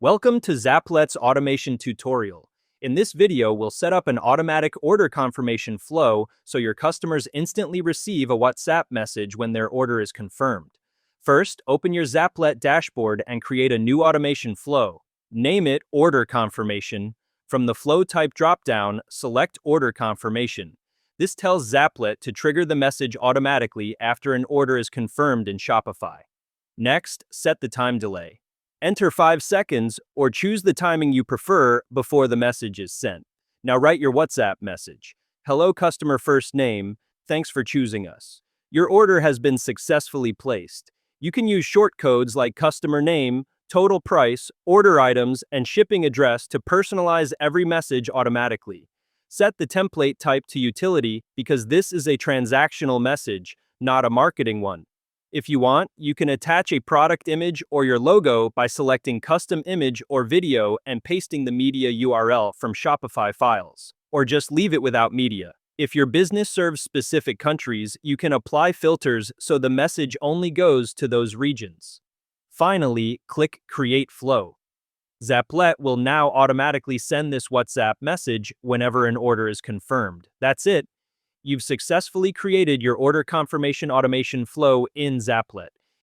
Welcome to Zaplet's automation tutorial. In this video, we'll set up an automatic order confirmation flow so your customers instantly receive a WhatsApp message when their order is confirmed. First, open your Zaplet dashboard and create a new automation flow. Name it Order Confirmation. From the Flow Type dropdown, select Order Confirmation. This tells Zaplet to trigger the message automatically after an order is confirmed in Shopify. Next, set the time delay. Enter 5 seconds or choose the timing you prefer before the message is sent. Now write your WhatsApp message. Hello customer first name, thanks for choosing us. Your order has been successfully placed. You can use short codes like customer name, total price, order items, and shipping address to personalize every message automatically. Set the template type to utility because this is a transactional message, not a marketing one. If you want, you can attach a product image or your logo by selecting custom image or video and pasting the media URL from Shopify files, or just leave it without media. If your business serves specific countries, you can apply filters so the message only goes to those regions. Finally, click Create Flow. Zaplet will now automatically send this WhatsApp message whenever an order is confirmed. That's it. You've successfully created your order confirmation automation flow in Zaplet.